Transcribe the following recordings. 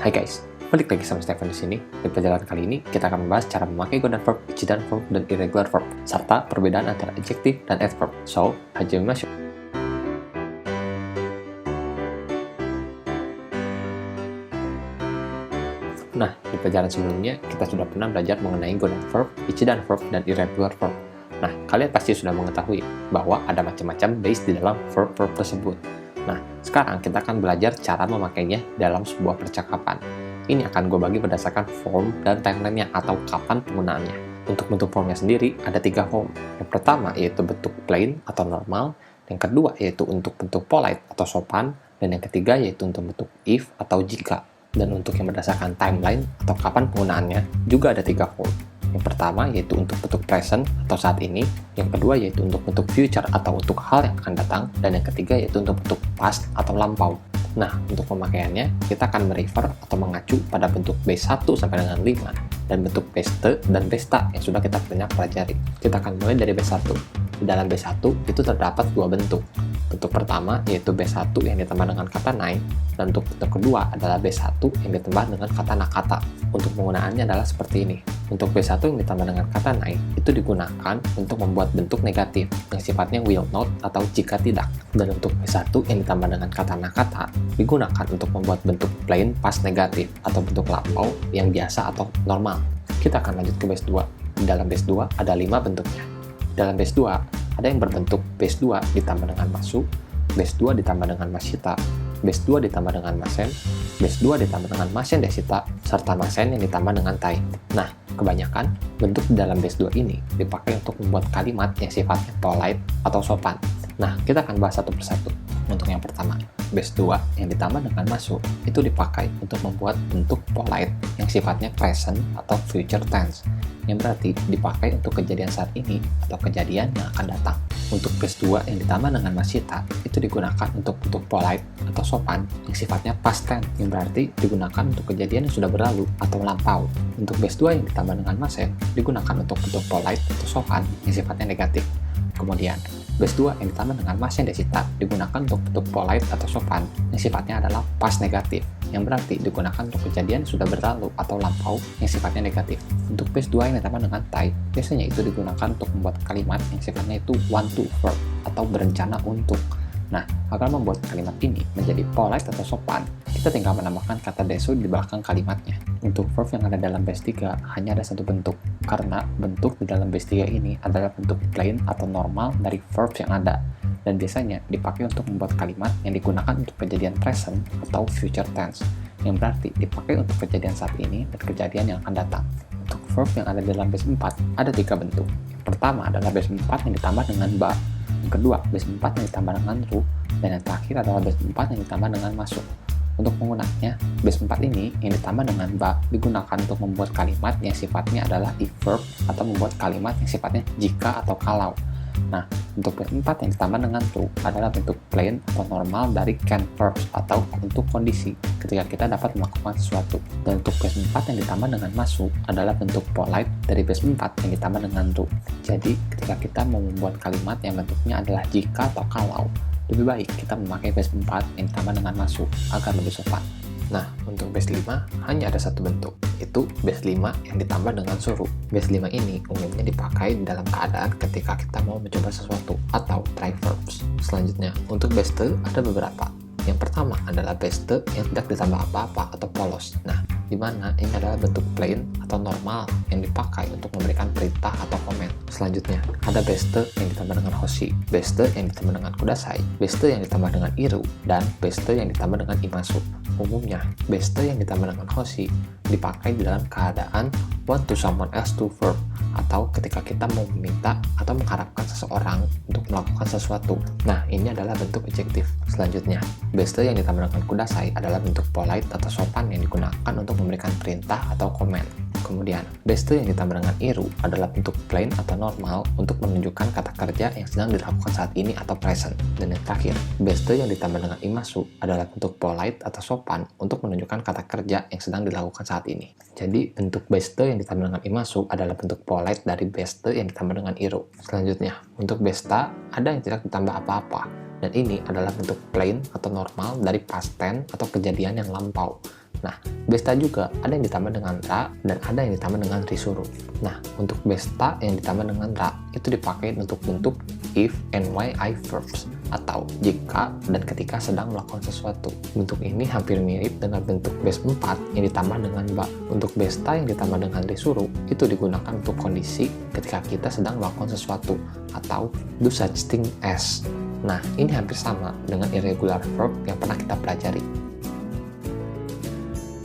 Hai guys, balik lagi sama Stefan di sini. Di pelajaran kali ini kita akan membahas cara memakai godaan verb, ichidan verb, dan irregular verb, serta perbedaan antara adjective dan adverb. So, hajimashou. Nah, di pelajaran sebelumnya kita sudah pernah belajar mengenai godaan verb, ichidan verb, dan irregular verb. Nah, kalian pasti sudah mengetahui bahwa ada macam-macam base di dalam verb-verb tersebut. Nah, sekarang kita akan belajar cara memakainya dalam sebuah percakapan. Ini akan gue bagi berdasarkan form dan timeline-nya atau kapan penggunaannya. Untuk bentuk formnya sendiri ada 3 form. Yang pertama yaitu bentuk plain atau normal, yang kedua yaitu untuk bentuk polite atau sopan, dan yang ketiga yaitu untuk bentuk if atau jika. Dan untuk yang berdasarkan timeline atau kapan penggunaannya juga ada 3 form. Yang pertama yaitu untuk bentuk present atau saat ini, yang kedua yaitu untuk bentuk future atau untuk hal yang akan datang, dan yang ketiga yaitu untuk bentuk past atau lampau. Nah, untuk pemakaiannya kita akan merefer atau mengacu pada bentuk base 1 sampai dengan 5 dan bentuk base te dan base ta yang sudah kita banyak pelajari. Kita akan mulai dari base 1. Di dalam base 1 itu terdapat 2 bentuk. Bentuk pertama yaitu base 1 yang ditambah dengan kata nai, dan untuk bentuk kedua adalah base 1 yang ditambah dengan kata nakata. Untuk penggunaannya adalah seperti ini. Untuk base 1 yang ditambah dengan kata nai itu digunakan untuk membuat bentuk negatif yang sifatnya will not atau jika tidak. Dan untuk base 1 yang ditambah dengan kata nakata digunakan untuk membuat bentuk plain past negatif atau bentuk lampau yang biasa atau normal. Kita akan lanjut ke base 2. Di dalam base 2 ada 5 bentuknya. Dalam base 2 ada yang berbentuk base 2 ditambah dengan masu, base 2 ditambah dengan masita, base 2 ditambah dengan masen, base 2 ditambah dengan masen desita, serta masen yang ditambah dengan tai. Nah, kebanyakan bentuk di dalam base 2 ini dipakai untuk membuat kalimat yang sifatnya polite atau sopan. Nah, kita akan bahas satu persatu. Untuk yang pertama, base 2 yang ditambah dengan masu itu dipakai untuk membuat bentuk polite yang sifatnya present atau future tense, yang berarti dipakai untuk kejadian saat ini atau kejadian yang akan datang. Untuk base 2 yang ditambah dengan masita itu digunakan untuk bentuk polite atau sopan yang sifatnya past tense, yang berarti digunakan untuk kejadian yang sudah berlalu atau lampau. Untuk base 2 yang ditambah dengan masen digunakan untuk bentuk polite atau sopan yang sifatnya negatif. Kemudian, base 2 yang ditambah dengan masen desita digunakan untuk bentuk polite atau sopan yang sifatnya adalah past negatif, yang berarti digunakan untuk kejadian sudah berlalu atau lampau yang sifatnya negatif. Untuk base 2 yang ditambah dengan tai, biasanya itu digunakan untuk membuat kalimat yang sifatnya itu want to verb atau berencana untuk. Nah, agar membuat kalimat ini menjadi polite atau sopan, kita tinggal menambahkan kata desu di belakang kalimatnya. Untuk verb yang ada dalam base 3 hanya ada satu bentuk, karena bentuk di dalam base 3 ini adalah bentuk plain atau normal dari verbs yang ada, dan biasanya dipakai untuk membuat kalimat yang digunakan untuk kejadian present atau future tense, yang berarti dipakai untuk kejadian saat ini dan kejadian yang akan datang. Untuk verb yang ada dalam base 4 ada 3 bentuk. Yang pertama adalah base 4 yang ditambah dengan ba, yang kedua base 4 yang ditambah dengan ru, dan yang terakhir adalah base 4 yang ditambah dengan masuk. Untuk penggunanya, base 4 ini yang ditambah dengan ba digunakan untuk membuat kalimat yang sifatnya adalah if verb atau membuat kalimat yang sifatnya jika atau kalau. Nah, untuk base 4 yang ditambah dengan to adalah bentuk plain atau normal dari can verbs atau untuk kondisi ketika kita dapat melakukan sesuatu. Dan untuk base 4 yang ditambah dengan masu adalah bentuk polite dari base 4 yang ditambah dengan to. Jadi, ketika kita mau membuat kalimat yang bentuknya adalah jika atau kalau, lebih baik kita memakai base 4 yang ditambah dengan masu agar lebih sopan. Nah, untuk base 5 hanya ada satu bentuk, yaitu base 5 yang ditambah dengan suruh. Base 5 ini umumnya dipakai dalam keadaan ketika kita mau mencoba sesuatu atau try verbs. Selanjutnya, untuk base te ada beberapa. Yang pertama adalah base te yang tidak ditambah apa-apa atau polos. Nah, di mana ini adalah bentuk plain atau normal yang dipakai untuk memberikan perintah atau komen. Selanjutnya, ada base te yang ditambah dengan hoshi, base te yang ditambah dengan kudasai, base te yang ditambah dengan iru, dan base te yang ditambah dengan imasu. Umumnya, base te yang ditambah dengan hoshi dipakai di dalam keadaan want to someone else to verb, atau ketika kita mau meminta atau mengharapkan seseorang untuk melakukan sesuatu. Nah, ini adalah bentuk adjektif. Selanjutnya, base te yang ditambah dengan kudasai adalah bentuk polite atau sopan yang digunakan untuk memberikan perintah atau komen. Kemudian, base te yang ditambah dengan iru adalah bentuk plain atau normal untuk menunjukkan kata kerja yang sedang dilakukan saat ini atau present. Dan yang terakhir, base te yang ditambah dengan imasu adalah bentuk polite atau sopan untuk menunjukkan kata kerja yang sedang dilakukan saat ini. Jadi, bentuk base te yang ditambah dengan imasu adalah bentuk polite dari base te yang ditambah dengan iru. Selanjutnya, untuk base ta ada yang tidak ditambah apa-apa, dan ini adalah bentuk plain atau normal dari past tense atau kejadian yang lampau. Nah, besta juga ada yang ditambah dengan ra dan ada yang ditambah dengan disuruh. Nah, untuk besta yang ditambah dengan ra itu dipakai untuk bentuk if and why I verbs atau jika dan ketika sedang melakukan sesuatu. Bentuk ini hampir mirip dengan bentuk base 4 yang ditambah dengan ba. Untuk besta yang ditambah dengan disuruh itu digunakan untuk kondisi ketika kita sedang melakukan sesuatu atau do such thing as. Nah, ini hampir sama dengan irregular verb yang pernah kita pelajari.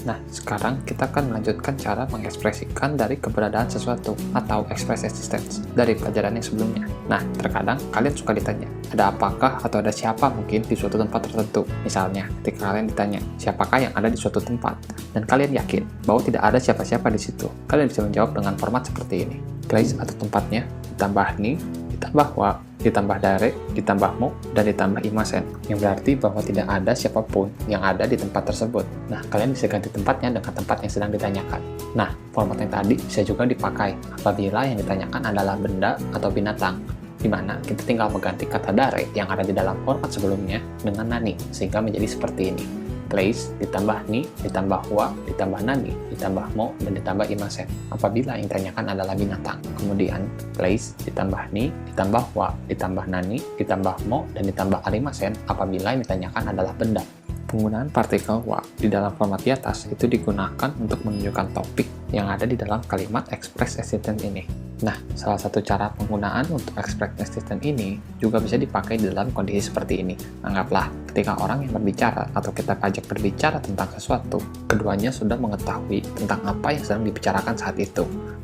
Nah, sekarang kita akan melanjutkan cara mengekspresikan dari keberadaan sesuatu atau express existence dari pelajaran yang sebelumnya. Nah, terkadang kalian suka ditanya, ada apakah atau ada siapa mungkin di suatu tempat tertentu. Misalnya, ketika kalian ditanya, siapakah yang ada di suatu tempat? Dan kalian yakin bahwa tidak ada siapa-siapa di situ. Kalian bisa menjawab dengan format seperti ini. Place atau tempatnya, ditambah ni, ditambah wa, ditambah dare, ditambah mo, dan ditambah imasen, yang berarti bahwa tidak ada siapapun yang ada di tempat tersebut. Nah, kalian bisa ganti tempatnya dengan tempat yang sedang ditanyakan. Nah, format yang tadi bisa juga dipakai apabila yang ditanyakan adalah benda atau binatang, di mana kita tinggal mengganti kata dare yang ada di dalam format sebelumnya dengan nani, sehingga menjadi seperti ini. Place, ditambah ni, ditambah wa, ditambah nani, ditambah mo, dan ditambah imasen apabila yang ditanyakan adalah binatang. Kemudian, place, ditambah ni, ditambah wa, ditambah nani, ditambah mo, dan ditambah arimasen apabila yang ditanyakan adalah benda. Penggunaan partikel wa di dalam format di atas itu digunakan untuk menunjukkan topik yang ada di dalam kalimat express existence ini. Nah, salah satu cara penggunaan untuk express existence ini juga bisa dipakai di dalam kondisi seperti ini. Anggaplah, ketika orang yang berbicara atau kita ajak berbicara tentang sesuatu, keduanya sudah mengetahui tentang apa yang sedang dibicarakan saat itu.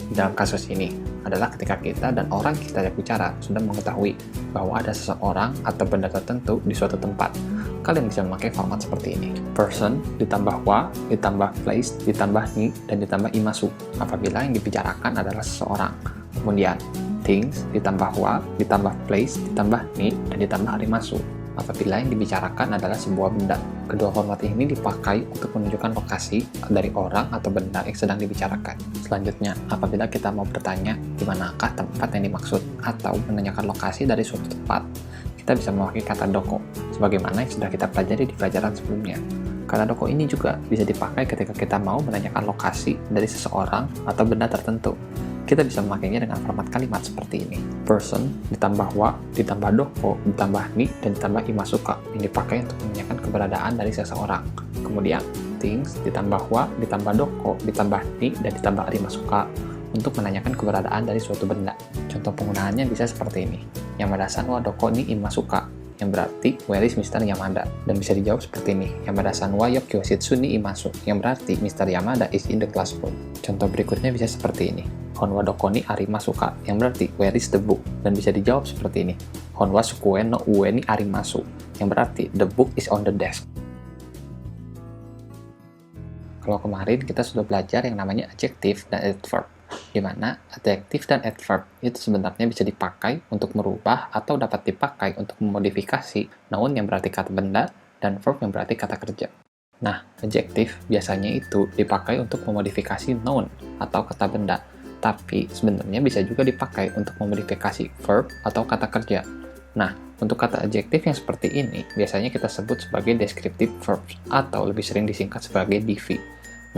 Di dalam kasus ini adalah ketika kita dan orang kita ajak bicara sudah mengetahui bahwa ada seseorang atau benda tertentu di suatu tempat. Kalian bisa memakai format seperti ini. Person, ditambah wa, ditambah place, ditambah ni, dan ditambah imasu apabila yang dibicarakan adalah seseorang. Kemudian, things, ditambah wa, ditambah place, ditambah ni, dan ditambah arimasu apabila yang dibicarakan adalah sebuah benda. Kedua format ini dipakai untuk menunjukkan lokasi dari orang atau benda yang sedang dibicarakan. Selanjutnya, apabila kita mau bertanya di manakah tempat yang dimaksud atau menanyakan lokasi dari suatu tempat, kita bisa memakai kata doko, sebagaimana yang sudah kita pelajari di pelajaran sebelumnya. Kata doko ini juga bisa dipakai ketika kita mau menanyakan lokasi dari seseorang atau benda tertentu. Kita bisa memakainya dengan format kalimat seperti ini. Person, ditambah wa, ditambah doko, ditambah ni, dan ditambah imasuka, yang dipakai untuk menanyakan keberadaan dari seseorang. Kemudian, things, ditambah wa, ditambah doko, ditambah ni, dan ditambah arimasuka, untuk menanyakan keberadaan dari suatu benda. Contoh penggunaannya bisa seperti ini. Yamada san wa doko ni imasuka, yang berarti where is Mr. Yamada, dan bisa dijawab seperti ini. Yamada san wa yokyositsu ni imasu, yang berarti Mr. Yamada is in the classroom. Contoh berikutnya bisa seperti ini. Honwa doko ni arimasuka, yang berarti where is the book, dan bisa dijawab seperti ini. Honwa sukue no ue ni arimasu, yang berarti the book is on the desk. Kalau kemarin kita sudah belajar yang namanya adjective dan adverb, di mana adjektif dan adverb itu sebenarnya bisa dipakai untuk merubah atau dapat dipakai untuk memodifikasi noun yang berarti kata benda dan verb yang berarti kata kerja. Nah, adjektif biasanya itu dipakai untuk memodifikasi noun atau kata benda, tapi sebenarnya bisa juga dipakai untuk memodifikasi verb atau kata kerja. Nah, untuk kata adjektif yang seperti ini biasanya kita sebut sebagai descriptive verbs atau lebih sering disingkat sebagai DV.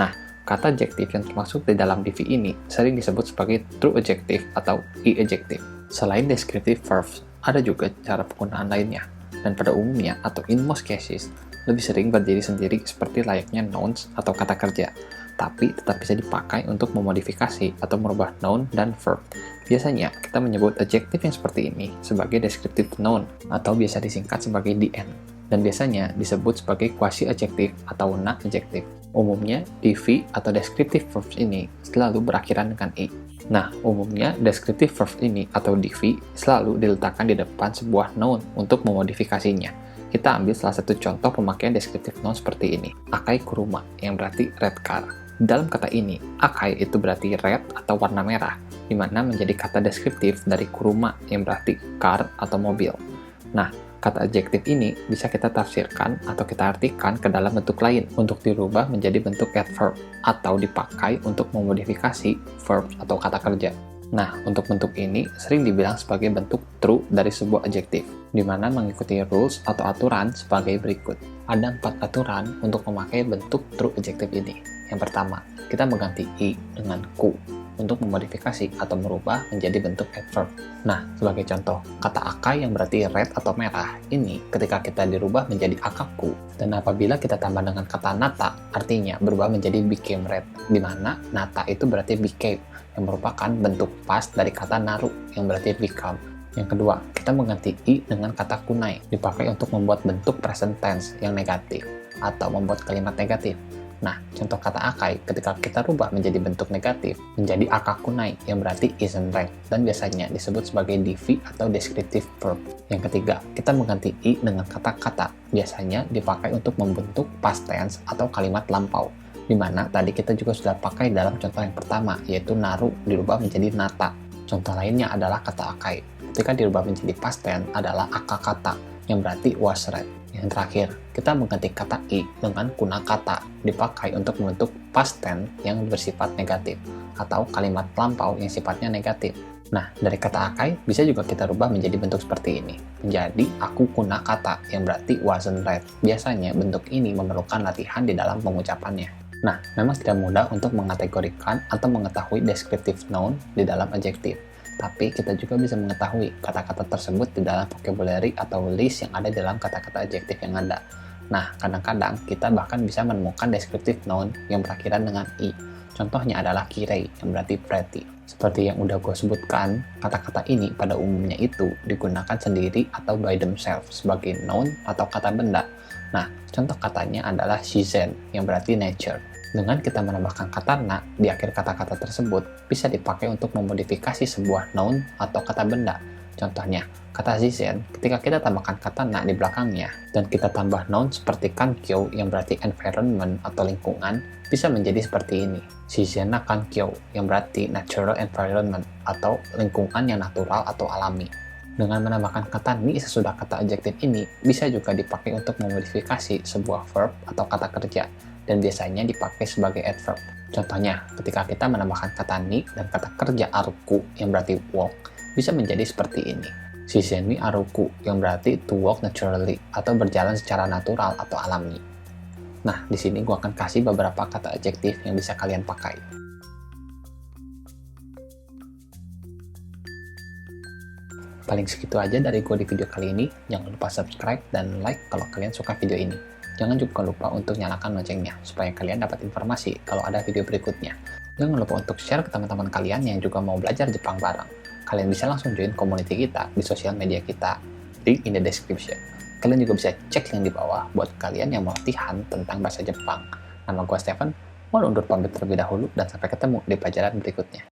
Nah, kata adjektif yang termasuk di dalam DV ini sering disebut sebagai true adjective atau e-adjective. Selain descriptive verbs, ada juga cara penggunaan lainnya, dan pada umumnya atau in most cases lebih sering berdiri sendiri seperti layaknya nouns atau kata kerja, tapi tetap bisa dipakai untuk memodifikasi atau merubah noun dan verb. Biasanya kita menyebut adjektif yang seperti ini sebagai descriptive noun atau biasa disingkat sebagai DN, dan biasanya disebut sebagai quasi adjektif atau non adjektif. Umumnya, DV atau descriptive verbs ini selalu berakhiran dengan E. Nah, umumnya descriptive verbs ini atau DV selalu diletakkan di depan sebuah noun untuk memodifikasinya. Kita ambil salah satu contoh pemakaian descriptive noun seperti ini. Akai kuruma, yang berarti red car. Dalam kata ini, akai itu berarti red atau warna merah, di mana menjadi kata deskriptif dari kuruma yang berarti car atau mobil. Nah, kata adjektif ini bisa kita tafsirkan atau kita artikan ke dalam bentuk lain untuk dirubah menjadi bentuk adverb atau dipakai untuk memodifikasi verb atau kata kerja. Nah, untuk bentuk ini sering dibilang sebagai bentuk true dari sebuah adjektif, di mana mengikuti rules atau aturan sebagai berikut. Ada 4 aturan untuk memakai bentuk true adjektif ini. Yang pertama, kita mengganti i dengan ku untuk memodifikasi atau merubah menjadi bentuk adverb. Nah, sebagai contoh, kata akai yang berarti red atau merah, ini ketika kita dirubah menjadi akaku. Dan apabila kita tambah dengan kata nata, artinya berubah menjadi became red, di mana nata itu berarti became, yang merupakan bentuk past dari kata naru, yang berarti become. Yang kedua, kita mengganti i dengan kata kunai, dipakai untuk membuat bentuk present tense yang negatif, atau membuat kalimat negatif. Nah, contoh kata akai ketika kita rubah menjadi bentuk negatif, menjadi akakunai, yang berarti isn't right, dan biasanya disebut sebagai DV atau descriptive verb. Yang ketiga, kita mengganti i dengan kata-kata, biasanya dipakai untuk membentuk past tense atau kalimat lampau, di mana tadi kita juga sudah pakai dalam contoh yang pertama, yaitu naru dirubah menjadi nata. Contoh lainnya adalah kata akai, ketika dirubah menjadi past tense adalah akakata, yang berarti was read. Yang terakhir, kita mengganti kata i dengan kunakata, dipakai untuk membentuk past tense yang bersifat negatif, atau kalimat lampau yang sifatnya negatif. Nah, dari kata akai, bisa juga kita rubah menjadi bentuk seperti ini, menjadi aku kunakata, yang berarti wasn't read. Biasanya bentuk ini memerlukan latihan di dalam pengucapannya. Nah, memang tidak mudah untuk mengategorikan atau mengetahui descriptive noun di dalam adjektif. Tapi kita juga bisa mengetahui kata-kata tersebut di dalam vocabulary atau list yang ada dalam kata-kata adjektif yang ada. Nah, kadang-kadang kita bahkan bisa menemukan descriptive noun yang berakhiran dengan i. Contohnya adalah kirei, yang berarti pretty. Seperti yang udah gue sebutkan, kata-kata ini pada umumnya itu digunakan sendiri atau by themselves sebagai noun atau kata benda. Nah, contoh katanya adalah shizen, yang berarti nature. Dengan kita menambahkan kata na di akhir kata-kata tersebut, bisa dipakai untuk memodifikasi sebuah noun atau kata benda. Contohnya, kata shizen, ketika kita tambahkan kata na di belakangnya, dan kita tambah noun seperti kankyo yang berarti environment atau lingkungan, bisa menjadi seperti ini. Shizen na kankyo yang berarti natural environment atau lingkungan yang natural atau alami. Dengan menambahkan kata ni sesudah kata adjektif ini, bisa juga dipakai untuk memodifikasi sebuah verb atau kata kerja, dan biasanya dipakai sebagai adverb. Contohnya, ketika kita menambahkan kata ni dan kata kerja aruku yang berarti walk, bisa menjadi seperti ini. Shizen ni aruku yang berarti to walk naturally atau berjalan secara natural atau alami. Nah, di sini gue akan kasih beberapa kata adjektif yang bisa kalian pakai. Paling segitu aja dari gue di video kali ini. Jangan lupa subscribe dan like kalau kalian suka video ini. Jangan juga lupa untuk nyalakan loncengnya, supaya kalian dapat informasi kalau ada video berikutnya. Jangan lupa untuk share ke teman-teman kalian yang juga mau belajar Jepang bareng. Kalian bisa langsung join komuniti kita di sosial media kita, link in the description. Kalian juga bisa cek link di bawah buat kalian yang mau latihan tentang bahasa Jepang. Nama gue Stephen, mau undur pamit terlebih dahulu dan sampai ketemu di pelajaran berikutnya.